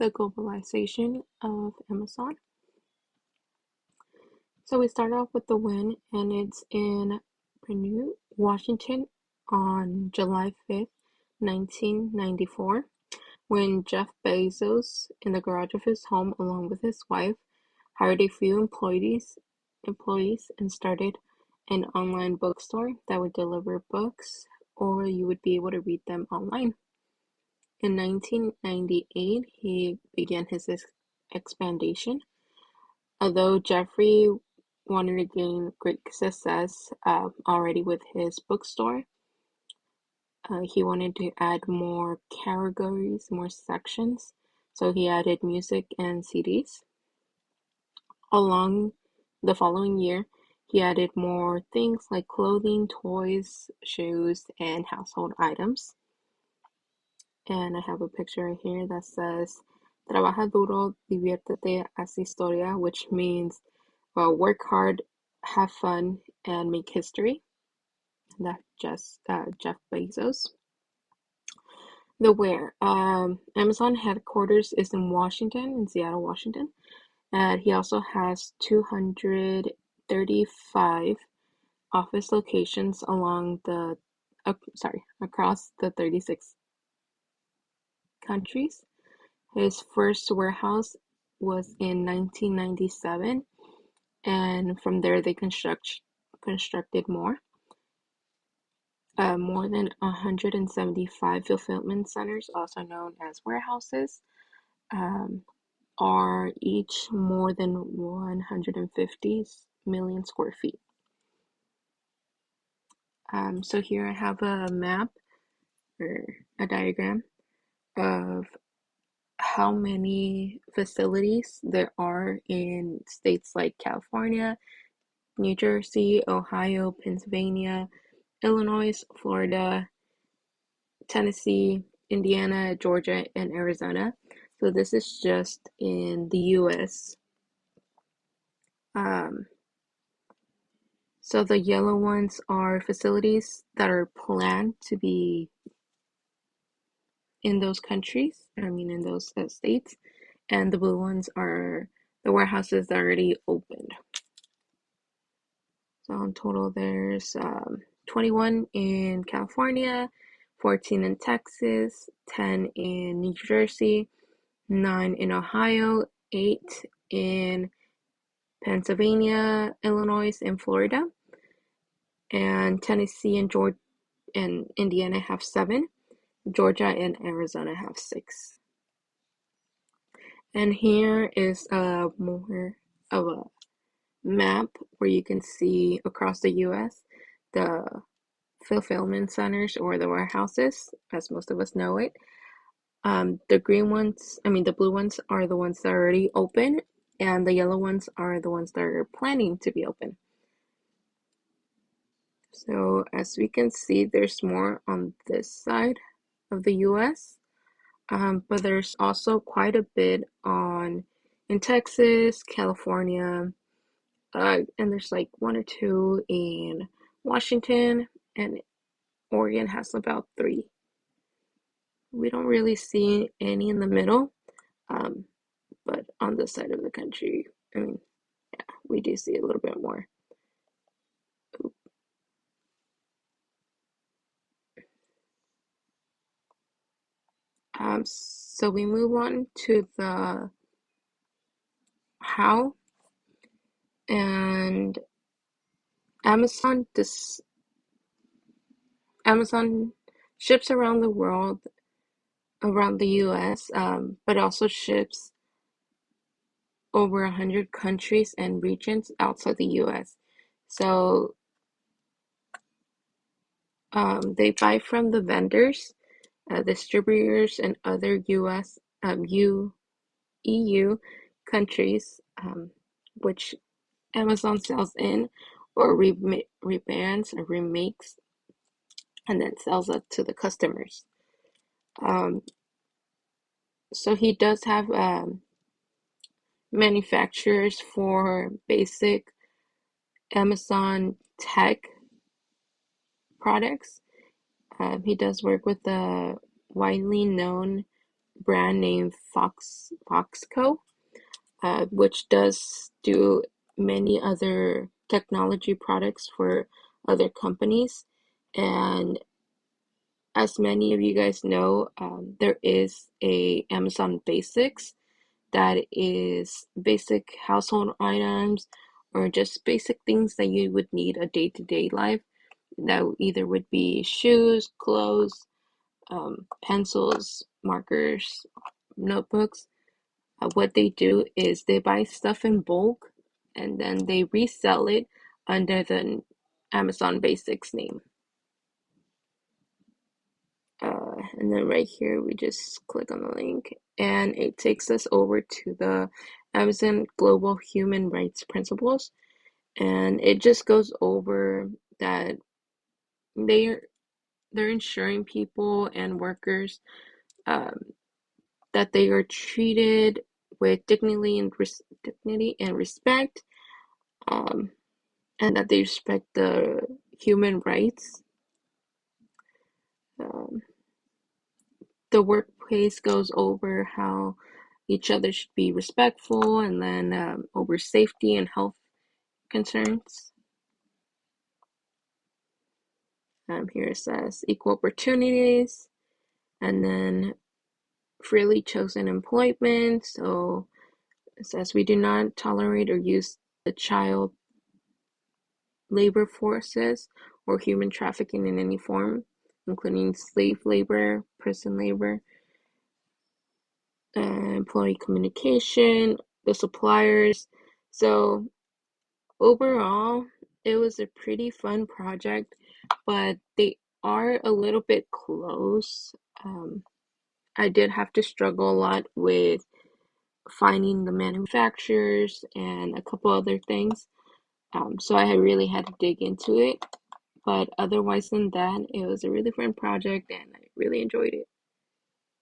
the globalization of Amazon. So we start off with the win, and it's in Purdue, Washington on July 5th, 1994, when Jeff Bezos, in the garage of his home along with his wife, hired a few employees and started an online bookstore that would deliver books, or you would be able to read them online. In 1998, he began his expansion. Although Jeffrey wanted to gain great success already with his bookstore, he wanted to add more categories, more sections. So he added music and CDs. Along the following year, he added more things like clothing, toys, shoes, and household items. And I have a picture right here that says, Trabaja duro, diviértete, haz historia, which means work hard, have fun, and make history. That's just Jeff Bezos. The where. Amazon headquarters is in Washington, in Seattle, Washington. And he also has 235 office locations across the 36 countries. His first warehouse was in 1997, and from there they constructed more. More than 175 fulfillment centers, also known as warehouses, are each more than 150 million square feet. So here I have a map or a diagram of how many facilities there are in states like California, New Jersey, Ohio, Pennsylvania, Illinois, Florida, Tennessee, Indiana, Georgia, and Arizona. So this is just in the US. So the yellow ones are facilities that are planned to be in those countries, in those states, and the blue ones are the warehouses that are already opened. So in total, there's 21 in California, 14 in Texas, 10 in New Jersey, 9 in Ohio, 8 in Pennsylvania, Illinois, and Florida, and Tennessee and Georgia and Indiana have 7. Georgia and Arizona have 6. And here is more of a map where you can see across the US the fulfillment centers or the warehouses, as most of us know it. The blue ones are the ones that are already open, and the yellow ones are the ones that are planning to be open. So as we can see, there's more on this side of the US, but there's also quite a bit in Texas, California, and there's like 1 or 2 in Washington, and Oregon has about 3. We don't really see any in the middle, but on this side of the country, we do see a little bit more. So we move on to the how, and Amazon ships around the world, around the US, but also ships over 100 countries and regions outside the US. So they buy from the vendors, distributors, and other EU countries, which Amazon sells in or rebrands or remakes and then sells it to the customers. So he does have manufacturers for basic Amazon tech products. He does work with the widely known brand named Foxco, which does do many other technology products for other companies. And as many of you guys know, there is a Amazon Basics that is basic household items or just basic things that you would need a day-to-day life. That either would be shoes, clothes, pencils, markers, notebooks. What they do is they buy stuff in bulk and then they resell it under the Amazon Basics name. And then right here, we just click on the link and it takes us over to the Amazon Global Human Rights Principles. And it just goes over that they're they're ensuring people and workers um, that they are treated with dignity and respect, um, and that they respect the human rights. Um, the workplace goes over how each other should be respectful, and then over safety and health concerns. Here it says equal opportunities, and then freely chosen employment. So it says we do not tolerate or use the child labor forces or human trafficking in any form, including slave labor, prison labor, employee communication, the suppliers. So overall, it was a pretty fun project, but they are a little bit close. I did have to struggle a lot with finding the manufacturers and a couple other things. So I really had to dig into it. But otherwise than that, it was a really fun project and I really enjoyed it.